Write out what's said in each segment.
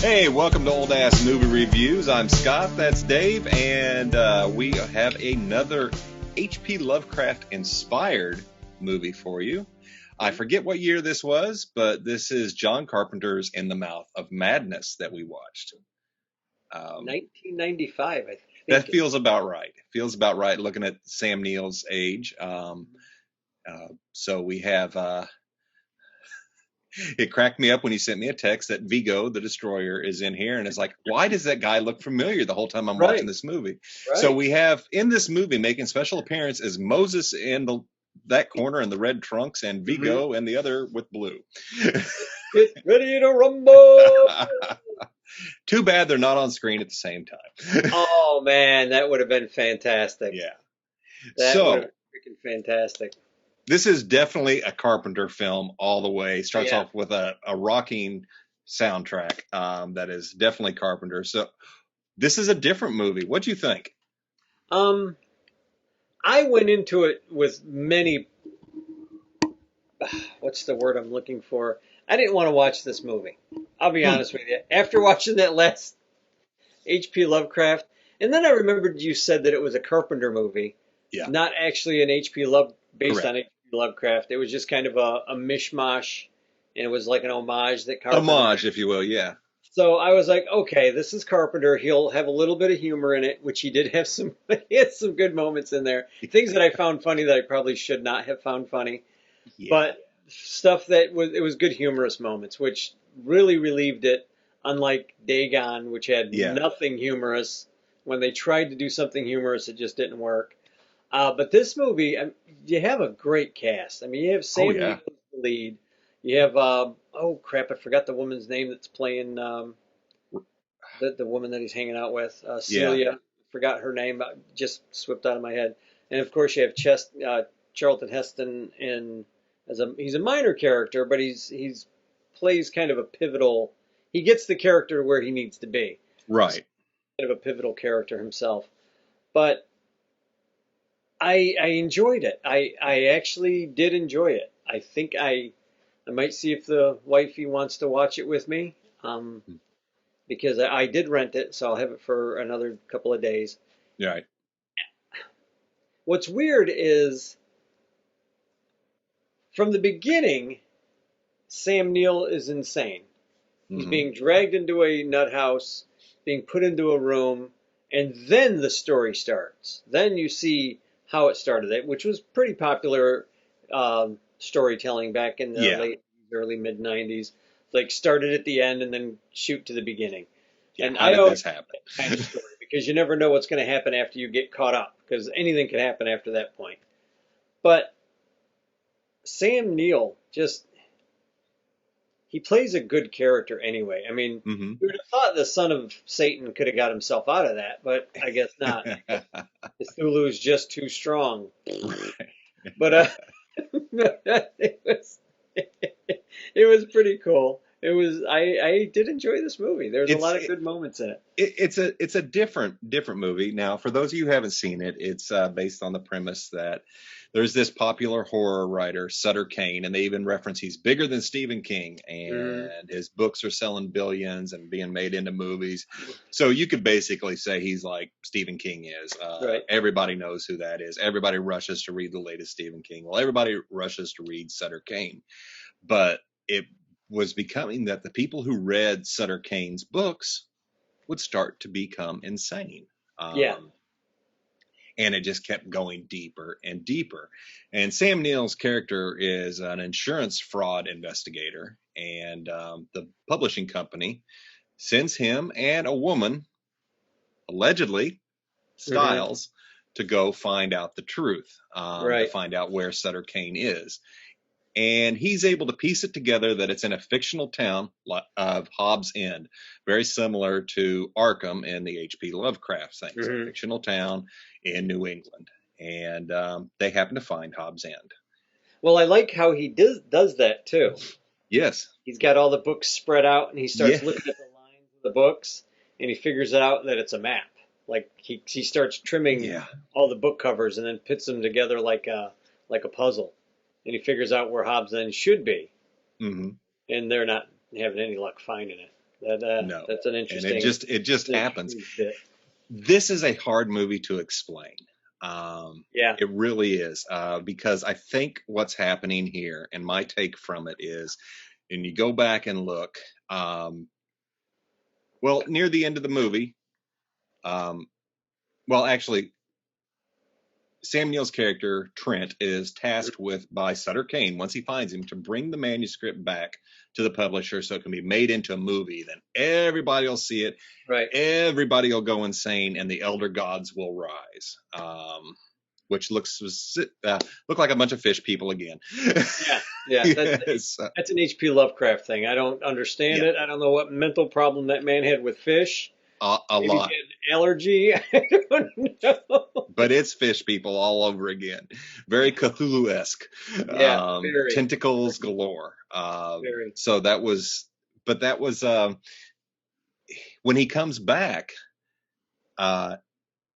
Hey, welcome to Old Ass Movie Reviews. I'm Scott, that's Dave, and we have another H.P Lovecraft inspired movie for you. I forget what year this was, but this is John Carpenter's In the Mouth of Madness that we watched. 1995, I think. That feels about right. Feels about right looking at Sam Neill's age. So we have... It cracked me up when he sent me a text that Vigo, the Destroyer, is in here. And it's like, why does that guy look familiar the whole time I'm watching this movie? Right. So we have, in this movie, making special appearance is Moses in that corner in the red trunks and Vigo and the other with blue. Get ready to rumble! Too bad they're not on screen at the same time. Oh, man, that would have been fantastic. Yeah. That would have been freaking fantastic. This is definitely a Carpenter film all the way. Starts off with a rocking soundtrack that is definitely Carpenter. So this is a different movie. What do you think? I went into it with many... What's the word I'm looking for? I didn't want to watch this movie. I'll be honest with you. After watching that last H.P. Lovecraft, and then I remembered you said that it was a Carpenter movie, not actually an H.P. based on H.P. Lovecraft. It was just kind of a mishmash, and it was like an homage that Carpenter... Homage, if you will, yeah. So I was like, okay, this is Carpenter. He'll have a little bit of humor in it, which he did have some... He had some good moments in there. Things that I found funny that I probably should not have found funny. Yeah. But stuff that was good humorous moments, which really relieved it, unlike Dagon, which had nothing humorous. When they tried to do something humorous, it just didn't work. But this movie, you have a great cast. I mean, you have Sam Neill as the lead. You have, I forgot the woman's name that's playing the woman that he's hanging out with, Celia. Forgot her name, just slipped out of my head. And of course, you have Charlton Heston he's a minor character, but he's plays kind of a pivotal. He gets the character where he needs to be. Right. He's kind of a pivotal character himself, but I enjoyed it. I actually did enjoy it. I think I might see if the wifey wants to watch it with me, because I did rent it, so I'll have it for another couple of days. Right. What's weird is, from the beginning, Sam Neill is insane. He's being dragged into a nut house, being put into a room, and then the story starts. Then you see how it started, which was pretty popular storytelling back in the early mid-90s. Like, started at the end and then shoot to the beginning. Yeah, and how did this happen? Kind of story, because you never know what's going to happen after you get caught up, because anything can happen after that point. But Sam Neill he plays a good character anyway. I mean, you would have thought the son of Satan could have got himself out of that, but I guess not. Cthulhu is just too strong. But it was pretty cool. I did enjoy this movie. There's a lot of good moments in it. It's a different movie. Now, for those of you who haven't seen it, it's based on the premise that there's this popular horror writer, Sutter Kane, and they even reference he's bigger than Stephen King, and his books are selling billions and being made into movies. So you could basically say he's like Stephen King is. Right. Everybody knows who that is. Everybody rushes to read the latest Stephen King. Well, everybody rushes to read Sutter Kane. But it was becoming that the people who read Sutter Kane's books would start to become insane. And it just kept going deeper and deeper. And Sam Neill's character is an insurance fraud investigator. And the publishing company sends him and a woman, allegedly, Styles, to go find out the truth, to find out where Sutter Kane is. And he's able to piece it together that it's in a fictional town of Hobbs End, very similar to Arkham in the H.P. Lovecraft thing. It's a fictional town in New England. And they happen to find Hobbs End. Well, I like how he does that, too. Yes. He's got all the books spread out, and he starts looking at the lines of the books, and he figures out that it's a map. Like, he starts trimming all the book covers and then puts them together like a puzzle. And he figures out where Hobbs End should be. And they're not having any luck finding it. No. That's an And interesting. it just happens. Bit. This is a hard movie to explain. Yeah. It really is, because I think what's happening here, and my take from it is, and you go back and look, well, near the end of the movie, well, actually, Sam Neill's character, Trent, is tasked with by Sutter Kane, once he finds him, to bring the manuscript back to the publisher so it can be made into a movie. Then everybody will see it. Right. Everybody will go insane, and the elder gods will rise. Which look like a bunch of fish people again. Yeah. That's an H.P. Lovecraft thing. I don't understand it. I don't know what mental problem that man had with fish. Maybe lot. He had an allergy. I don't know. But it's fish people all over again. Very Cthulhu-esque. Very. Tentacles galore. Very. So that was when he comes back,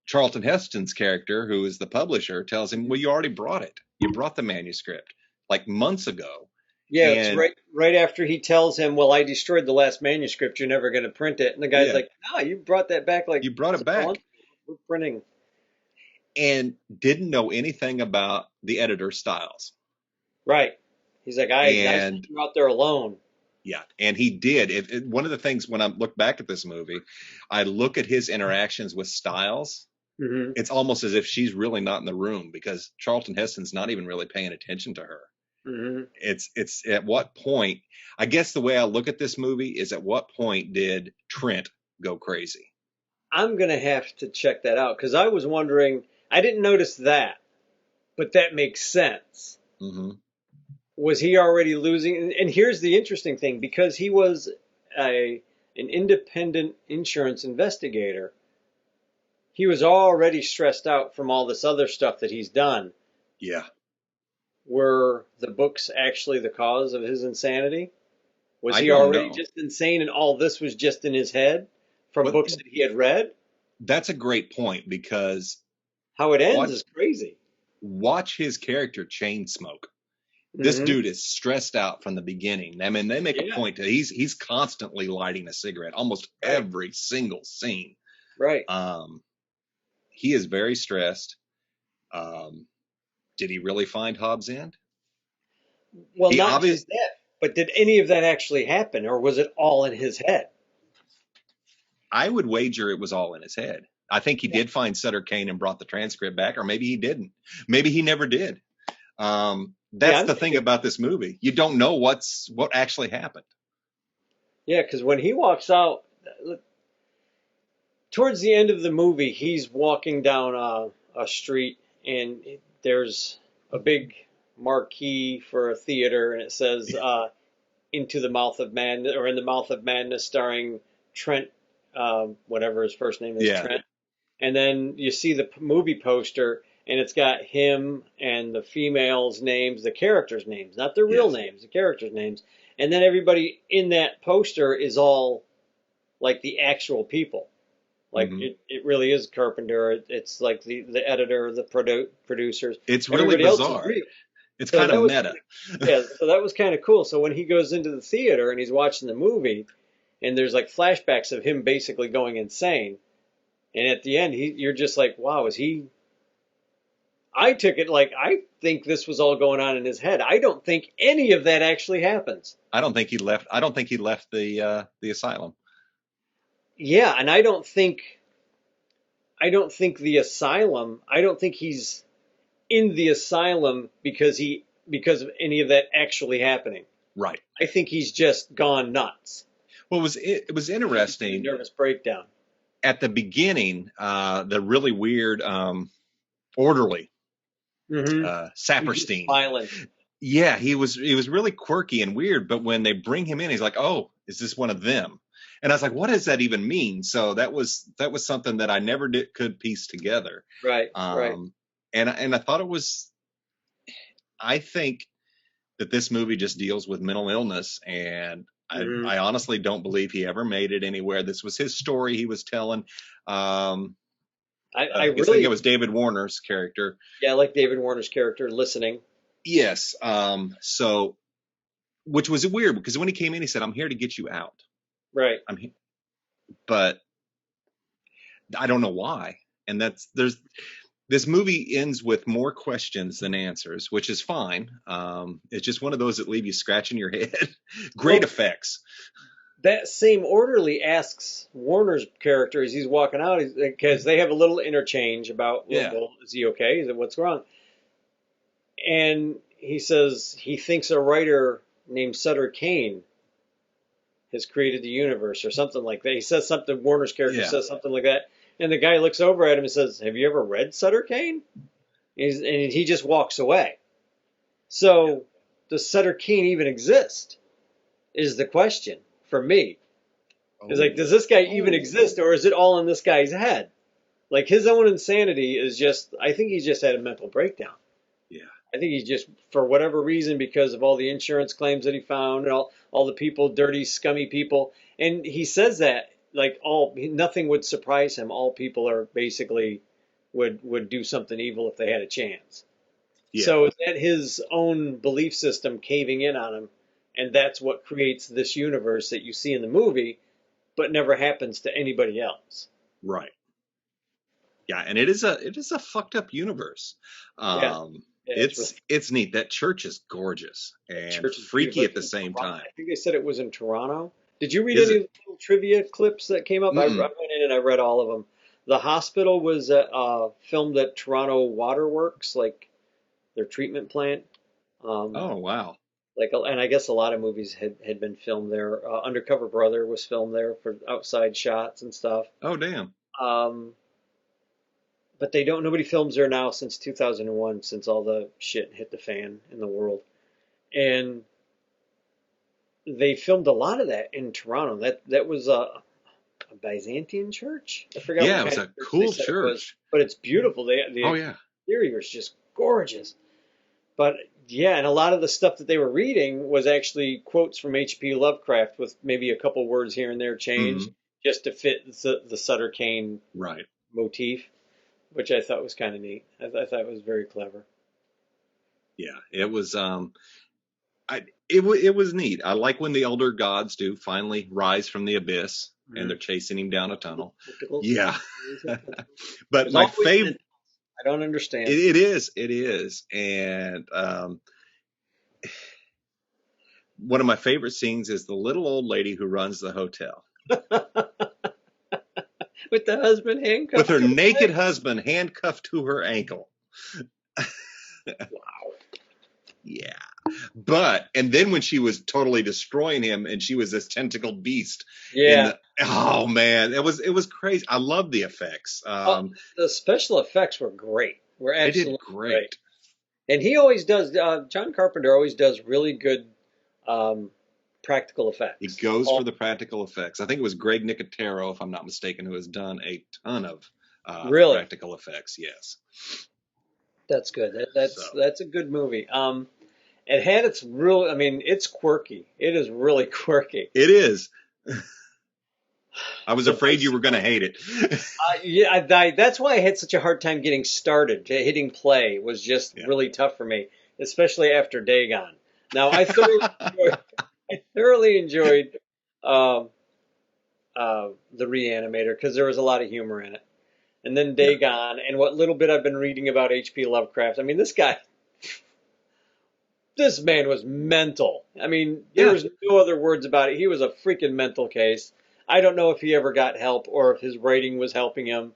Charlton Heston's character, who is the publisher, tells him, well, you already brought it. You brought the manuscript like months ago. Yeah, it's right after he tells him, well, I destroyed the last manuscript. You're never going to print it. And the guy's like, no, you brought that back. Like, you brought it back. We're printing. And didn't know anything about the editor styles. Right. He's like, I sent you out there alone. Yeah, and he did. One of the things when I look back at this movie, I look at his interactions with Styles. Mm-hmm. It's almost as if she's really not in the room because Charlton Heston's not even really paying attention to her. Mm-hmm. It's at what point, I guess the way I look at this movie is at what point did Trent go crazy? I'm going to have to check that out because I was wondering, I didn't notice that, but that makes sense. Mm-hmm. Was he already losing? And here's the interesting thing, because he was an independent insurance investigator, he was already stressed out from all this other stuff that he's done. Yeah. Were the books actually the cause of his insanity? Was he already just insane and all this was just in his head from books that he had read? That's a great point because how it ends is crazy. Watch his character Chainsmoke. This dude is stressed out from the beginning. I mean, they make a point that he's constantly lighting a cigarette, almost every single scene. Right. He is very stressed. Did he really find Hobbs End? Well, not just that, but did any of that actually happen, or was it all in his head? I would wager it was all in his head. I think he did find Sutter Kane and brought the transcript back, or maybe he didn't. Maybe he never did. That's the thing about this movie. You don't know what actually happened. Yeah, because when he walks out, towards the end of the movie, he's walking down a street, and there's a big marquee for a theater, and it says "Into the Mouth of Madness" or "In the Mouth of Madness," starring Trent, whatever his first name is, Trent. And then you see the movie poster. And it's got him and the females' names, the characters' names, not their real names, the characters' names. And then everybody in that poster is all like the actual people. Like it really is Carpenter. It's like the editor, the producers. It's really bizarre. It's kind of meta. So that was kind of cool. So when he goes into the theater and he's watching the movie, and there's like flashbacks of him basically going insane. And at the end, you're just like, wow, is he... I took it like I think this was all going on in his head. I don't think any of that actually happens. I don't think he left the asylum. Yeah, and I don't think the asylum. I don't think he's in the asylum because of any of that actually happening. Right. I think he's just gone nuts. Well, it was interesting. Nervous breakdown. At the beginning, the really weird orderly. Saperstein. Yeah, he was really quirky and weird, but when they bring him in, he's like, "Oh, is this one of them?" And I was like, "What does that even mean?" So that was something that I never could piece together. Right. Right. And I thought it was. I think that this movie just deals with mental illness, and I honestly don't believe he ever made it anywhere. This was his story he was telling. I think it was David Warner's character. Yeah, I like David Warner's character listening. Yes. So, which was weird because when he came in, he said, "I'm here to get you out." Right. But I don't know why. And this movie ends with more questions than answers, which is fine. It's just one of those that leave you scratching your head. Great effects. That same orderly asks Warner's character as he's walking out, because they have a little interchange about, well, is he okay? Is it, what's wrong? And he says he thinks a writer named Sutter Kane has created the universe or something like that. He says something, Warner's character says something like that. And the guy looks over at him and says, have you ever read Sutter Kane? And he just walks away. So does Sutter Kane even exist is the question for me. It's like, does this guy even exist, or is it all in this guy's head? Like, his own insanity is just, I think he's just had a mental breakdown. Yeah. I think he just, for whatever reason, because of all the insurance claims that he found and all the people, dirty, scummy people. And he says that, like, nothing would surprise him. All people are basically would do something evil if they had a chance. Yeah. So is that his own belief system caving in on him? And that's what creates this universe that you see in the movie, but never happens to anybody else. Right. Yeah, and it is a fucked up universe. It's neat. That church is gorgeous and freaky at the same time. I think they said it was in Toronto. Did you read any little trivia clips that came up? I went in and I read all of them. The hospital was filmed at Toronto Waterworks, like their treatment plant. Oh, wow. And I guess a lot of movies had been filmed there. Undercover Brother was filmed there for outside shots and stuff. Oh, damn. But nobody films there now since 2001, since all the shit hit the fan in the world. And they filmed a lot of that in Toronto. That was a Byzantine church. I forgot. Yeah, it was a cool church. But it's beautiful. The exterior is just gorgeous. But yeah, and a lot of the stuff that they were reading was actually quotes from H.P. Lovecraft with maybe a couple words here and there changed just to fit the Sutter Kane motif, which I thought was kind of neat. I thought it was very clever. Yeah, it was. It was neat. I like when the elder gods do finally rise from the abyss and they're chasing him down a tunnel. Yeah, but my favorite. I don't understand. It is. And one of my favorite scenes is the little old lady who runs the hotel. With the husband handcuffed. With her naked husband handcuffed to her ankle. Wow. Yeah. And then when she was totally destroying him and she was this tentacled beast. Yeah. Oh man, it was crazy. I love the effects. The special effects were great. They did great. And he always does, John Carpenter always does really good practical effects. He goes for the practical effects. I think it was Greg Nicotero, if I'm not mistaken, who has done a ton of practical effects. Yes. That's good. That's a good movie. It had its real, I mean, it's quirky. It is really quirky. It is. I was afraid you were going to hate it. That's why I had such a hard time getting started. Hitting play was just really tough for me, especially after Dagon. Now, I thoroughly enjoyed The Reanimator because there was a lot of humor in it. And then Dagon, and what little bit I've been reading about H.P. Lovecraft. I mean, this man was mental. I mean, there was no other words about it. He was a freaking mental case. I don't know if he ever got help or if his writing was helping him.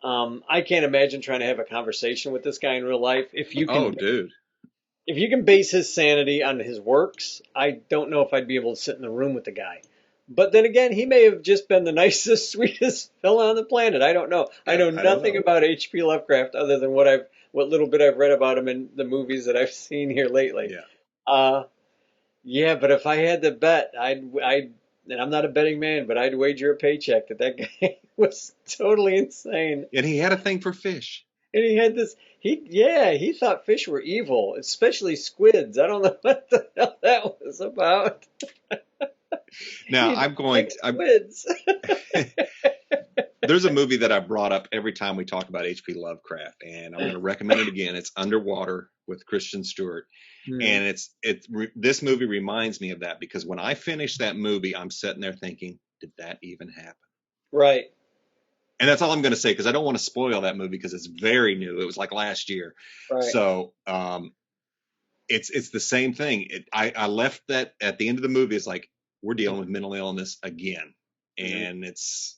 I can't imagine trying to have a conversation with this guy in real life. If you can base his sanity on his works, I don't know if I'd be able to sit in the room with the guy. But then again, he may have just been the nicest, sweetest fella on the planet. I don't know. I know nothing about H.P. Lovecraft other than what little bit I've read about him in the movies that I've seen here lately. Yeah. But if I had to bet, and I'm not a betting man, but I'd wager a paycheck that guy was totally insane. And he had a thing for fish. And he had this, he thought fish were evil, especially squids. I don't know what the hell that was about. Now, squids. There's a movie that I brought up every time we talk about H.P. Lovecraft, and I'm going to recommend it again. It's Underwater with Kristen Stewart. And this movie reminds me of that because when I finish that movie, I'm sitting there thinking, did that even happen? Right. And that's all I'm going to say, because I don't want to spoil that movie, because it's very new. It was like last year. Right. So it's the same thing. I left that at the end of the movie. It's like, we're dealing with mental illness again. And it's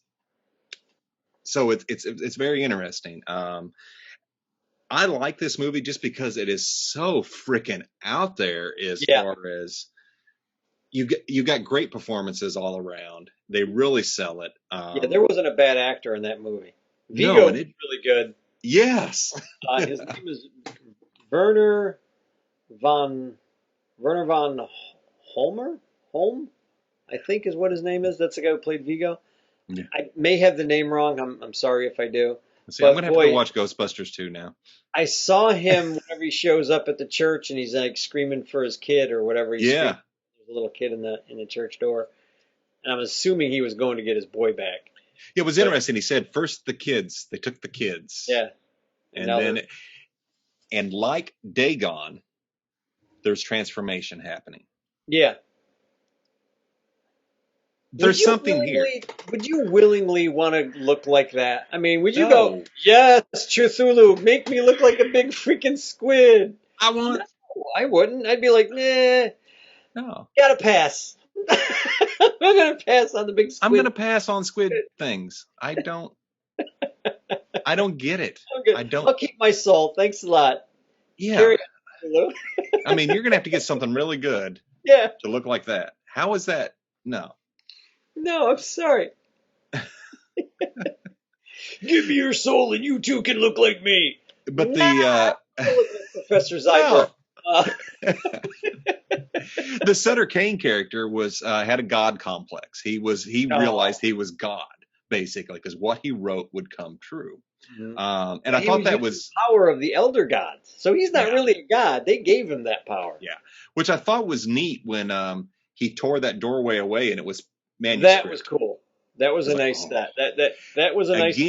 very interesting. I like this movie just because it is so freaking out there as far as you got great performances all around. They really sell it. There wasn't a bad actor in that movie. Vigo was really good. Yes. His name is Werner von Holm, I think is what his name is. That's the guy who played Vigo. Yeah. I may have the name wrong. I'm sorry if I do. See, I'm gonna have to go watch Ghostbusters 2 now. I saw him whenever he shows up at the church and he's like screaming for his kid or whatever. There's a little kid in the church door, and I'm assuming he was going to get his boy back. Yeah, it was interesting. He said first the kids. They took the kids. Yeah. And then, and like Dagon, there's transformation happening. Yeah. There's something here. Would you willingly want to look like that? I mean, would you go, yes, Cthulhu, make me look like a big freaking squid? I want. No, I wouldn't. I'd be like, nah. No. Gotta pass. I'm going to pass on the big squid. I'm going to pass on squid things. I don't get it. I don't. I'll keep my soul. Thanks a lot. Yeah. I mean, you're going to have to get something really good to look like that. How is that? No. No, I'm sorry. Give me your soul and you too can look like me. But Professor Zyber. The Sutter Kane character had a god complex. He realized he was God, basically, because what he wrote would come true. And I thought that was the power of the elder gods. So he's not really a god. They gave him that power. Yeah, which I thought was neat when he tore that doorway away and it was manuscript. That was cool. That was a nice stat. That was a nice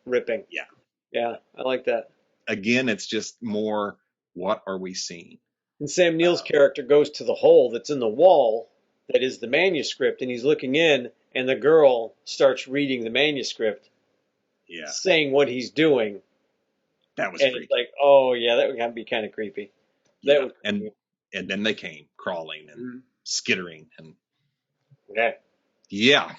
ripping. Yeah, I like that. Again, it's just more. What are we seeing? And Sam Neill's character goes to the hole that's in the wall that is the manuscript, and he's looking in, and the girl starts reading the manuscript, saying what he's doing. That was and creepy. It's like, oh yeah, that would be kind of creepy. That was creepy. And then they came crawling and skittering and yeah.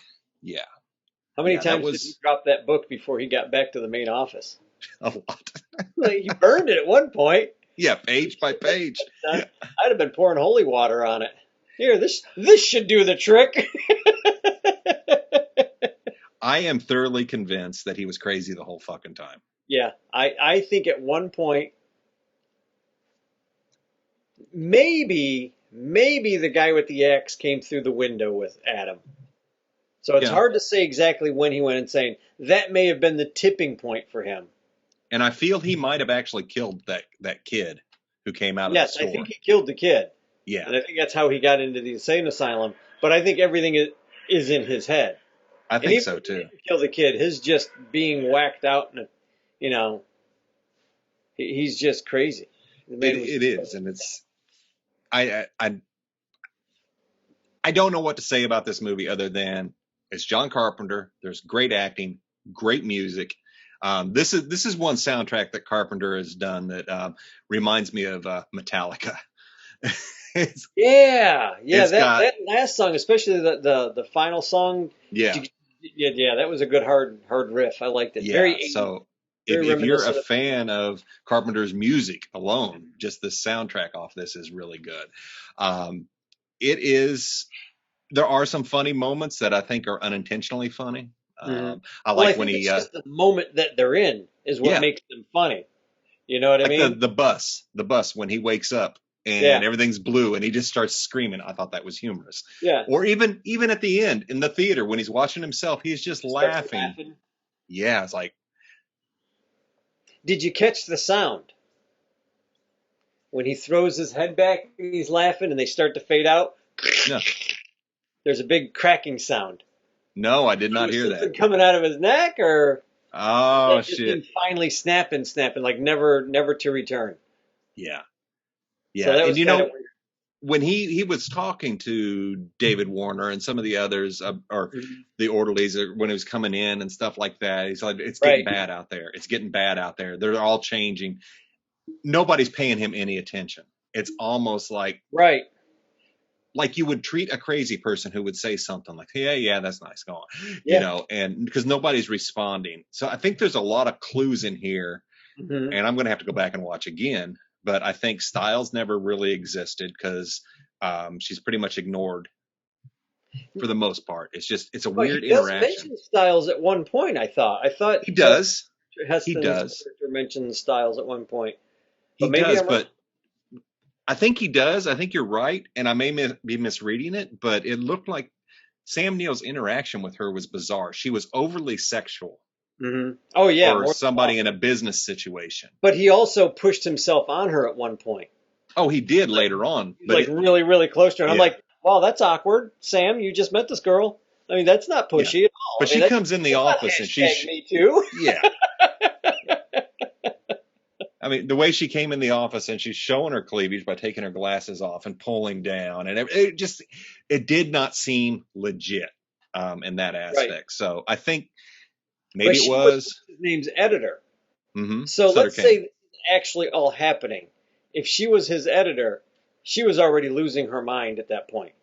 How many times did he drop that book before he got back to the main office? A lot. Like, he burned it at one point. Yeah, page by page. I'd have been pouring holy water on it. Here, this should do the trick. I am thoroughly convinced that he was crazy the whole fucking time. Yeah, I think at one point, maybe the guy with the axe came through the window with Adam. So it's hard to say exactly when he went insane. That may have been the tipping point for him. And I feel he might have actually killed that kid who came out of the store. Yes, I think he killed the kid. Yeah. And I think that's how he got into the insane asylum. But I think everything is in his head. I think so, too. Kill the kid. His just being whacked out, and he's just crazy. It is, and it's... I don't know what to say about this movie other than it's John Carpenter. There's great acting, great music. This is one soundtrack that Carpenter has done that reminds me of Metallica. That last song, especially the final song. Yeah, that was a good hard riff. I liked it. Yeah, if you're a fan of Carpenter's music alone, just the soundtrack off this is really good. It is. There are some funny moments that I think are unintentionally funny. I like when he. Just the moment that they're in is what makes them funny. You know what I mean? The bus when he wakes up and everything's blue and he just starts screaming. I thought that was humorous. Yeah. Or even at the end in the theater when he's watching himself, he's just laughing. Yeah, it's like. Did you catch the sound when he throws his head back and he's laughing and they start to fade out? No. There's a big cracking sound. No, I did not hear that. Coming out of his neck, or shit! Finally snapping, like never to return. Yeah. So that was weird. when he was talking to David Warner and some of the others, or the orderlies, when he was coming in and stuff like that, he's like, it's getting bad out there. It's getting bad out there. They're all changing. Nobody's paying him any attention. It's almost like you would treat a crazy person who would say something like, yeah, that's nice, go on, you know, and because nobody's responding. So I think there's a lot of clues in here, and I'm going to have to go back and watch again. But I think Styles never really existed because she's pretty much ignored for the most part. It's a weird interaction. He does mention Styles at one point. I thought he does. Heston's character mentions Styles at one point. But but I think he does. I think you're right, and I may be misreading it, but it looked like Sam Neill's interaction with her was bizarre. She was overly sexual. Oh yeah, or somebody in a business situation. But he also pushed himself on her at one point. Oh, he did later on. But really, really close to her. And I'm like, wow, that's awkward. Sam, you just met this girl. I mean, that's not pushy at all. But she comes in the office and she's me too. Yeah. I mean, the way she came in the office and she's showing her cleavage by taking her glasses off and pulling down, and it did not seem legit in that aspect. So I think maybe it was his name's editor. Mm-hmm. So let's say this is actually all happening. If she was his editor, she was already losing her mind at that point.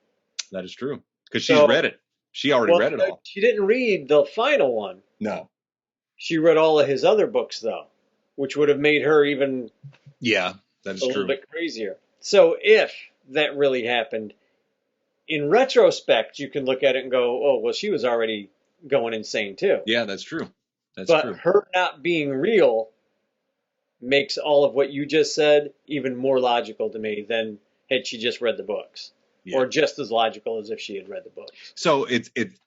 That is true. Because she's read it. She already read it all. She didn't read the final one. No. She read all of his other books, though, which would have made her even that is a little bit crazier. So if that really happened, in retrospect, you can look at it and go, oh, well, she was already going insane, too. Yeah, that's true. But her not being real makes all of what you just said even more logical to me than had she just read the books. Or just as logical as if she had read the book. So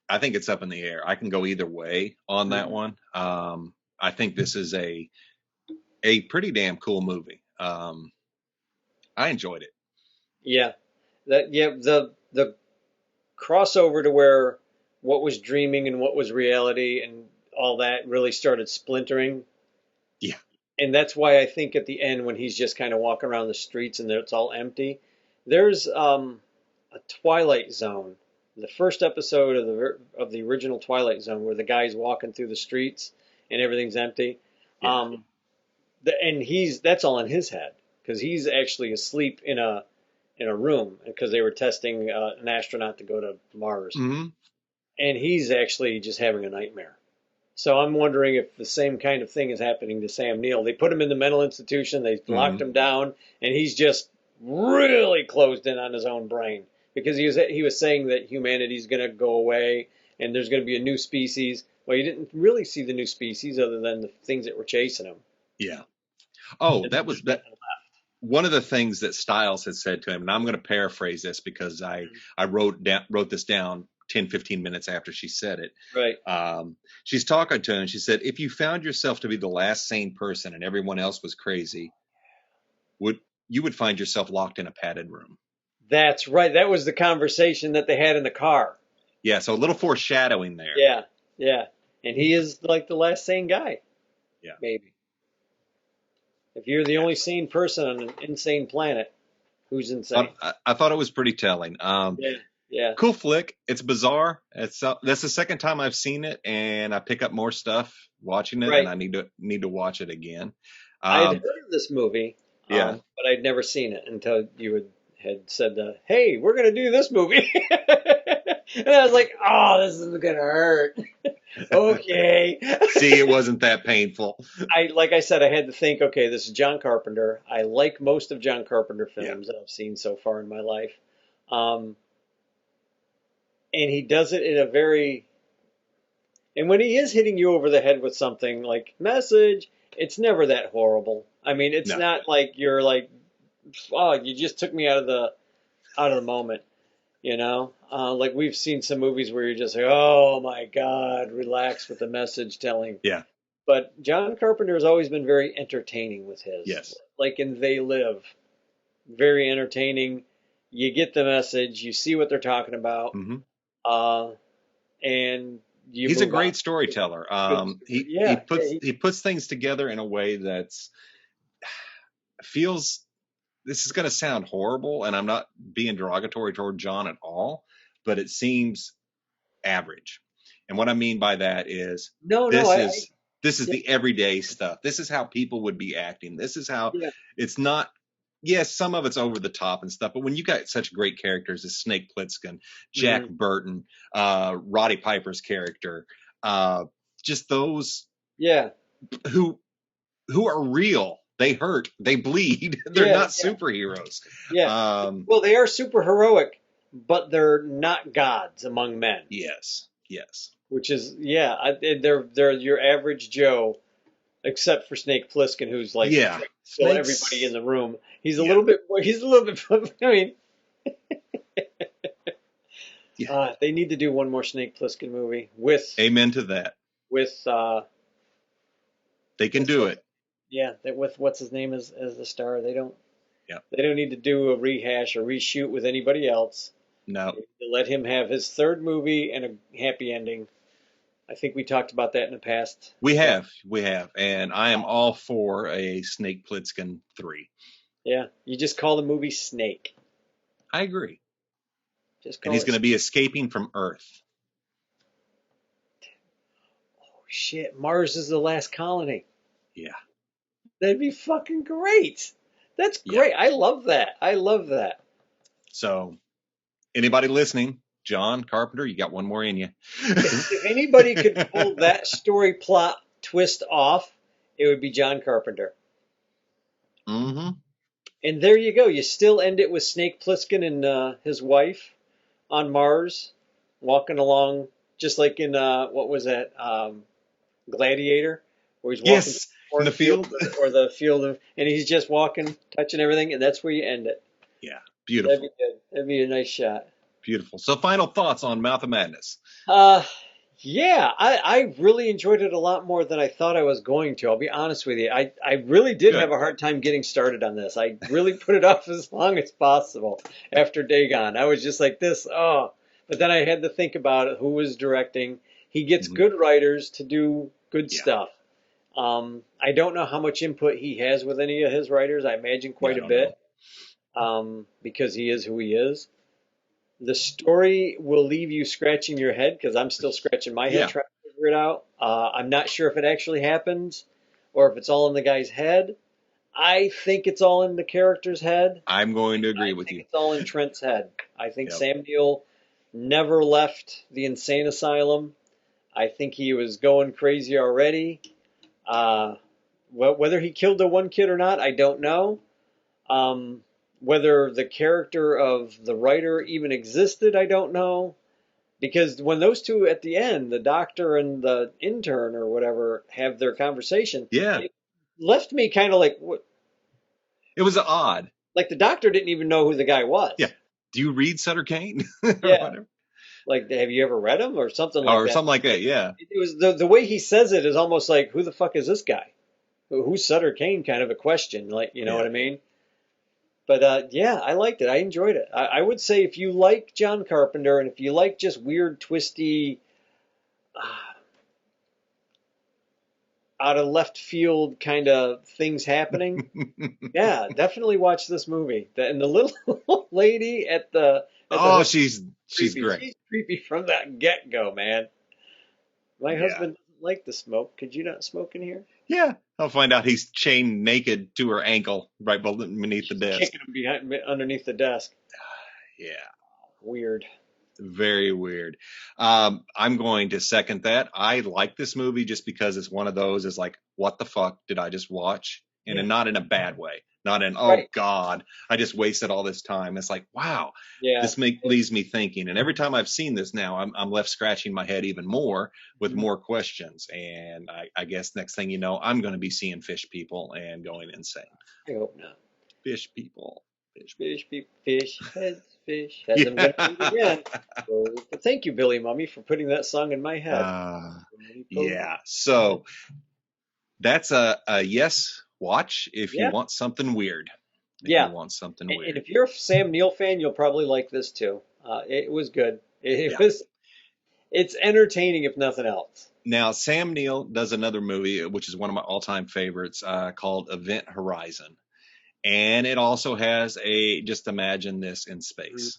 I think it's up in the air. I can go either way on that one. I think this is a pretty damn cool movie. I enjoyed it. Yeah. The crossover to where what was dreaming and what was reality and all that really started splintering. Yeah. And that's why I think at the end when he's just kind of walking around the streets and it's all empty, there's a Twilight Zone, the first episode of the original Twilight Zone, where the guy's walking through the streets and everything's empty. Yeah. And that's all in his head because he's actually asleep in a room because they were testing an astronaut to go to Mars, and he's actually just having a nightmare. So I'm wondering if the same kind of thing is happening to Sam Neill. They put him in the mental institution, they locked him down, and he's just really closed in on his own brain. Because he was saying that humanity's going to go away and there's going to be a new species. Well, you didn't really see the new species other than the things that were chasing him. Yeah. Oh, that was one of the things that Styles had said to him, and I'm going to paraphrase this because I wrote this down 10, 15 minutes after she said it. Right. She's talking to him and she said, if you found yourself to be the last sane person and everyone else was crazy, you would find yourself locked in a padded room. That's right. That was the conversation that they had in the car. Yeah, so a little foreshadowing there. Yeah. And he is like the last sane guy. Yeah. Maybe. If you're the only sane person on an insane planet, who's insane? I thought it was pretty telling. Yeah. Cool flick. It's bizarre. That's the second time I've seen it, and I pick up more stuff watching it, and I need to watch it again. I had heard of this movie, but I'd never seen it until you had said, hey, we're going to do this movie. And I was like, oh, this is going to hurt. Okay. See, it wasn't that painful. Like I said, I had to think, okay, this is John Carpenter. I like most of John Carpenter films that I've seen so far in my life. And he does it in a very... And when he is hitting you over the head with something like Message, it's never that horrible. I mean, it's not like you're like, oh, you just took me out of the moment, you know? Like we've seen some movies where you're just like, oh my God, relax with the message telling. Yeah. But John Carpenter has always been very entertaining with his. Yes. Like in They Live, very entertaining. You get the message, you see what they're talking about, and he's a great storyteller. He puts things together in a way that's feels this is going to sound horrible, and I'm not being derogatory toward John at all, but it seems average. And what I mean by that is No, no, this is this is yeah, the everyday stuff. This is how people would be acting. This is how yeah. it's not. Yes, some of it's over the top and stuff, but when you got such great characters as Snake Plissken, Jack Mhm. Burton, Roddy Piper's character, just those Yeah, who are real. They hurt, they bleed. They're yeah, not yeah, superheroes. yeah. Um, Well, they are super heroic, but they're not gods among men, yes, yes, which is yeah. They're your average Joe, except for Snake Plissken, who's like yeah. trying to kill everybody in Snakes. the room. He's a Yeah, little bit. He's a little bit. I mean, yeah. they need to do one more Snake Plissken movie with Amen to that. with They can with do what, it. yeah, with what's his name as the star. Yeah. They don't need to do a rehash or reshoot with anybody else. No, They need to let him have his third movie and a happy ending. I think we talked about that in the past. we have, and I am all for a Snake Plissken 3. Yeah, you just call the movie Snake. I agree. Just And call he's it. going to be escaping from Earth. Oh shit, Mars is the last colony. Yeah, That'd be fucking great. That's yeah. great. I love that. I love that. So, anybody listening, John Carpenter, you got one more in you. If anybody could pull that story plot twist off, it would be John Carpenter. Mm-hmm. And there you go. You still end it with Snake Plissken and his wife on Mars, walking along, just like in what was that, Gladiator, where he's walking Yes, in through the the field. or the field of, and he's just walking, touching everything, and that's where you end it. Yeah, That'd be beautiful, good. That'd be a nice shot. beautiful. So, final thoughts on Mouth of Madness? Uh, yeah, I really enjoyed it a lot more than I thought I was going to. I'll be honest with you. I really did have Good. a hard time getting started on this. I really put it off as long as possible after Dagon. I was just like this, oh. But then I had to think about it, who was directing. He gets Mm-hmm. good writers to do good Yeah. stuff. I don't know how much input he has with any of his writers. I imagine quite Yeah, I a don't bit, know. because he is who he is. The story will leave you scratching your head because I'm still scratching my head Yeah, trying to figure it out. I'm not sure if it actually happens or if it's all in the guy's head. I think it's all in the character's head. I'm going to agree I with think you. it's all in Trent's head. I think Yep. Sam Neill never left the insane asylum. I think he was going crazy already. Whether he killed the one kid or not, I don't know. Whether the character of the writer even existed, I don't know. Because when those two at the end, the doctor and the intern or whatever, have their conversation, Yeah, it left me kind of like, what? it was odd. Like the doctor didn't even know who the guy was. Yeah. Do you read Sutter Kane or Yeah. whatever, Like, have you ever read him or something like or that? something like that? Yeah, It was the way he says it is almost like, who the fuck is this guy? Who's Sutter Kane? Kind of a question, like, you know what yeah. I mean? But yeah, I liked it. I enjoyed it. I would say if you like John Carpenter and if you like just weird, twisty, uh, out of left field kind of things happening, yeah, definitely watch this movie. And the little lady at the Oh, hotel, she's creepy. great. She's creepy from that get go, man. My Yeah, husband doesn't like to smoke. Could you not smoke in here? yeah. I'll find out he's chained naked to her ankle right beneath the desk. Kicking him underneath the desk. Yeah, Weird. very weird. I'm going to second that. I like this movie just because it's one of those is like, what the fuck did I just watch? And Yeah. not in a bad way. Not in, oh Right. God, I just wasted all this time. It's like, wow, Yeah. this leaves me thinking. And every time I've seen this now, I'm left scratching my head even more with Mhm. more questions. And I guess next thing you know, I'm going to be seeing fish people and going insane. I hope not. Fish people. Fish. Fish heads, fish heads. I'm going to do it again. But thank you, Billy Mummy, for putting that song in my head. Yeah. So that's a yes watch if you Yeah. want something weird. If Yeah. you want something And weird. if you're a Sam Neill fan, you'll probably like this too. It was good. It Yeah. was. It's entertaining, if nothing else. Now, Sam Neill does another movie, which is one of my all-time favorites, called Event Horizon. And it also has just imagine this in space.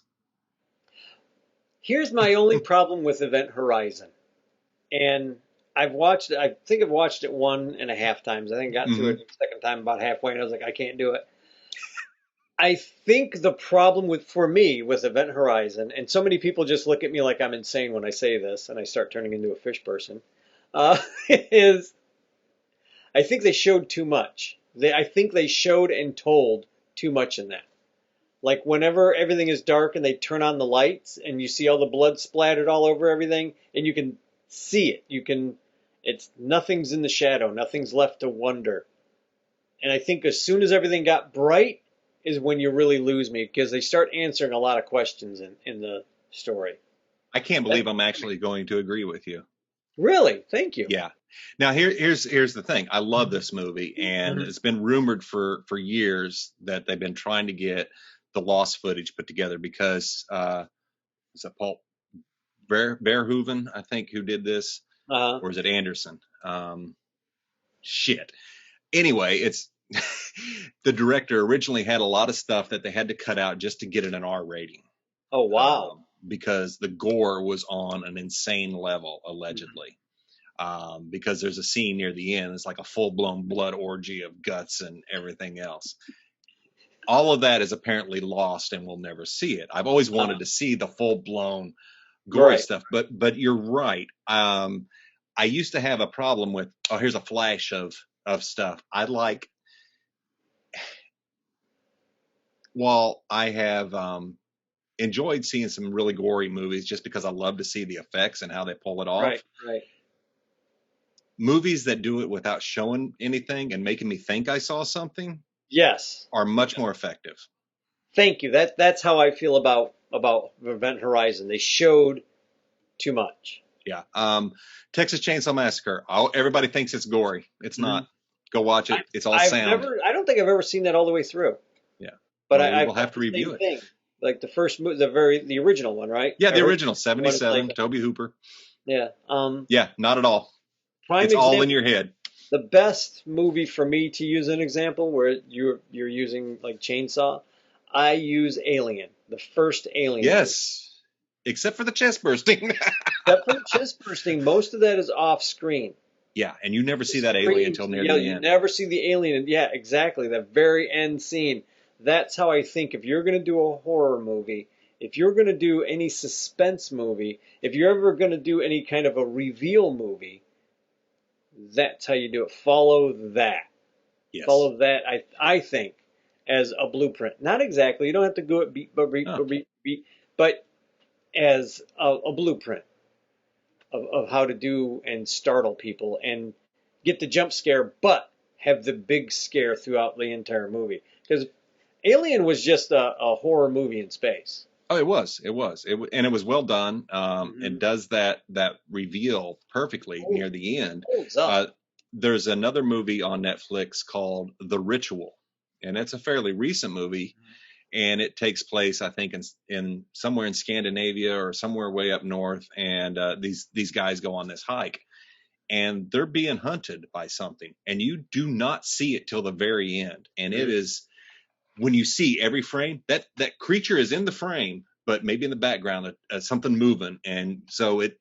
Here's my only problem with Event Horizon. And I think I've watched it 1.5 times. I think I got through it the second time about halfway, and I was like, I can't do it. I think the problem for me with Event Horizon, and so many people just look at me like I'm insane when I say this, and I start turning into a fish person, is I think they showed too much. I think they showed and told too much in that. Like whenever everything is dark and they turn on the lights and you see all the blood splattered all over everything, and you can see it. Nothing's in the shadow. Nothing's left to wonder. And I think as soon as everything got bright is when you really lose me, because they start answering a lot of questions in the story. I can't believe I'm actually going to agree with you. Really? Thank you. Yeah. Now here's the thing. I love this movie, and it's been rumored for years that they've been trying to get the lost footage put together because is it Paul Verhoeven, I think, who did this, or is it Anderson? Shit. Anyway, it's the director originally had a lot of stuff that they had to cut out just to get it an R rating. Oh wow! Because the gore was on an insane level, allegedly. Because there's a scene near the end, it's like a full-blown blood orgy of guts and everything else. All of that is apparently lost, and we'll never see it. I've always wanted to see the full-blown gory stuff, but you're right. I used to have a problem with, here's a flash of stuff. While I have enjoyed seeing some really gory movies just because I love to see the effects and how they pull it off. Right. Movies that do it without showing anything and making me think I saw something, are much more effective. Thank you. That's how I feel about Event Horizon. They showed too much. Yeah. Texas Chainsaw Massacre. Everybody thinks it's gory. It's not. Go watch it. It's all sound. I don't think I've ever seen that all the way through. Yeah. But I will have to review it. Like the first movie, the original one, right? Yeah, the original 77, Tobe Hooper. Yeah. Yeah, not at all. Prime it's example, all in your head. The best movie for me to use an example where you're using like chainsaw, I use Alien, the first Alien. Yes, movie. Except for the chest bursting. Except for the chest bursting, most of that is off screen. Yeah, and you never see that alien until near the end. You never see the alien. Yeah, exactly. The very end scene. That's how I think if you're going to do a horror movie, if you're going to do any suspense movie, if you're ever going to do any kind of a reveal movie, that's how you do it. Follow that. Yes. Follow that, I think, as a blueprint. Not exactly. You don't have to go at beat, but as a blueprint of how to do and startle people and get the jump scare, but have the big scare throughout the entire movie. Because Alien was just a horror movie in space. Oh, it was, and it was well done. It does that reveal perfectly near the end. There's another movie on Netflix called The Ritual, and it's a fairly recent movie, and it takes place, I think, in somewhere in Scandinavia or somewhere way up north, and these guys go on this hike, and they're being hunted by something, and you do not see it till the very end, and it is. When you see every frame, that creature is in the frame, but maybe in the background, something moving, and so it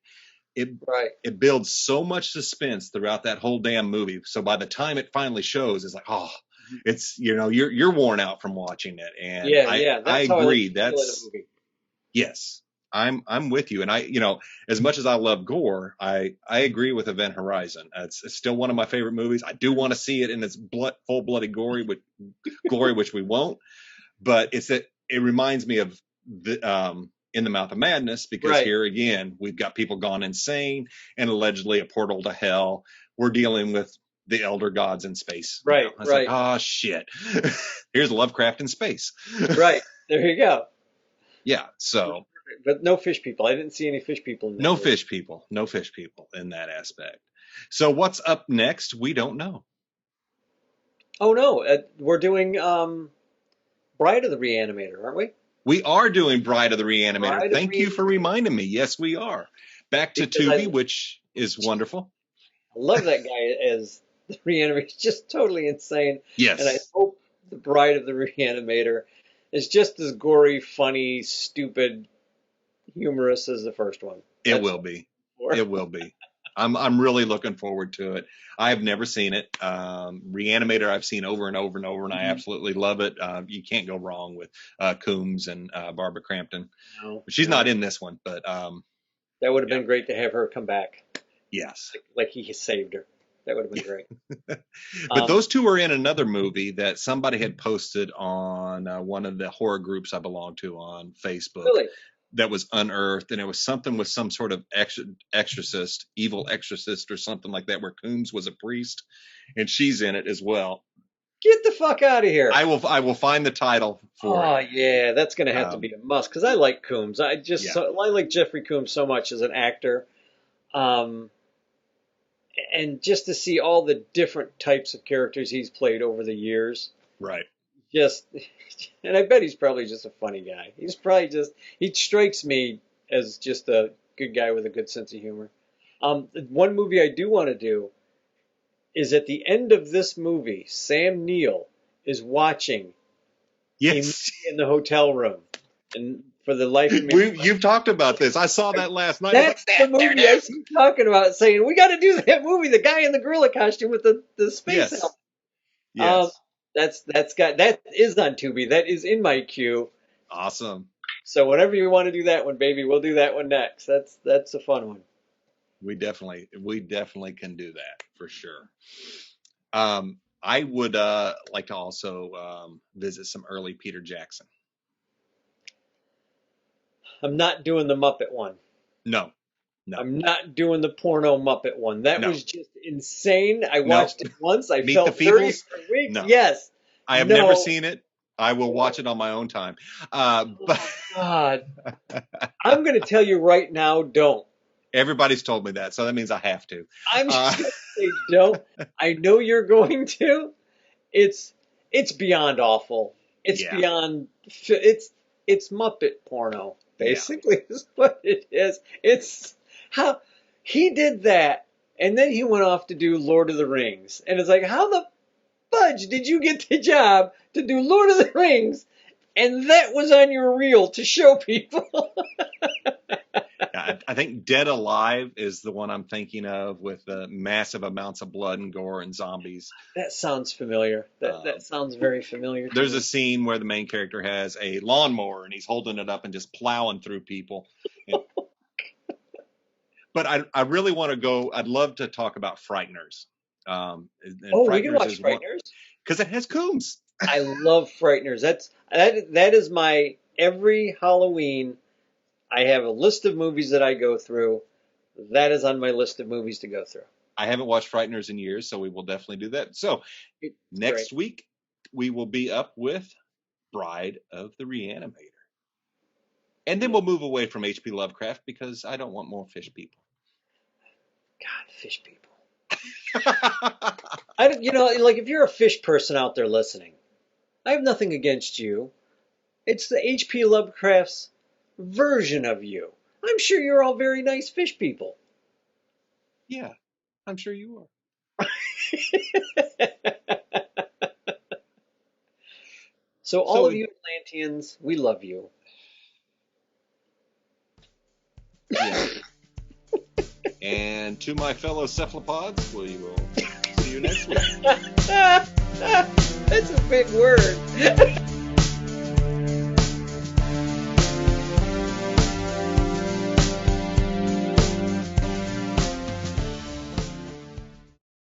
builds so much suspense throughout that whole damn movie. So by the time it finally shows, it's like, it's you're worn out from watching it, and I agree. That's yes, I'm with you, and as much as I love gore, I agree with Event Horizon. It's still one of my favorite movies. I do want to see it in its full-blooded glory, which we won't. But it reminds me of the In the Mouth of Madness, because here again we've got people gone insane and allegedly a portal to hell. We're dealing with the elder gods in space. It's like, shit. Here's Lovecraft in space. Right. There you go. Yeah. So. But no fish people. I didn't see any fish people in that. No fish people in that aspect. So what's up next? We don't know. Oh no, we're doing Bride of the Reanimator, aren't we? We are doing Bride of the Reanimator. Thank you for reminding me. Yes, we are. Back to Tubi, which is wonderful. I love that guy as the Reanimator. He's just totally insane. Yes. And I hope The Bride of the Reanimator is just as gory, funny, stupid, humorous as the first one. It will be. It will be. I'm really looking forward to it. I've never seen it. Reanimator I've seen over and over and over, and I absolutely love it. You can't go wrong with Coombs and Barbara Crampton. No, She's not in this one, but that would have been great to have her come back. Yes, like he saved her. That would have been great. But those two are in another movie that somebody had posted on one of the horror groups I belong to on Facebook. Really? That was unearthed, and it was something with some sort of exorcist, evil exorcist or something like that, where Coombs was a priest, and she's in it as well. Get the fuck out of here. I will find the title for it. Oh, yeah, that's going to have to be a must, because I like Coombs. I like Jeffrey Coombs so much as an actor. And just to see all the different types of characters he's played over the years. Right. And I bet he's probably just a funny guy. He strikes me as just a good guy with a good sense of humor. One movie I do want to do is at the end of this movie, Sam Neill is watching a movie in the hotel room. And for the life of me, you've talked about this. I saw that last night. That's the movie I keep talking about, saying we got to do that movie. The guy in the gorilla costume with the space helmet. Yes. That is on Tubi. That is in my queue. Awesome. So whenever you want to do that one, baby, we'll do that one next. That's a fun one. We definitely can do that for sure. I would like to also visit some early Peter Jackson. I'm not doing the Muppet one. No. I'm not doing the porno Muppet one. That was just insane. I watched it once. I felt 30 for a week. No. Yes. I have never seen it. I will watch it on my own time. But God. I'm going to tell you right now, don't. Everybody's told me that, so that means I have to. I'm just going to say don't. I know you're going to. It's beyond awful. It's beyond... It's Muppet porno. Basically, is what it is. It's how he did that, and then he went off to do Lord of the Rings. And it's like, how the fudge did you get the job to do Lord of the Rings, and that was on your reel to show people? I think Dead Alive is the one I'm thinking of, with the massive amounts of blood and gore and zombies. That sounds familiar. That sounds very familiar. There's a scene where the main character has a lawnmower and he's holding it up and just plowing through people. But I really want to go. I'd love to talk about Frighteners. We can watch Frighteners because it has Coombs. I love Frighteners. That is my every Halloween. I have a list of movies that I go through. That is on my list of movies to go through. I haven't watched Frighteners in years, so we will definitely do that. So next week, we will be up with Bride of the Reanimator. And then we'll move away from H.P. Lovecraft because I don't want more fish people. God, fish people. If you're a fish person out there listening, I have nothing against you. It's the H.P. Lovecraft's version of you. I'm sure you're all very nice fish people. Yeah, I'm sure you are. So all of you Atlanteans, we love you. Yeah. And to my fellow cephalopods, we will see you next week. That's a big word.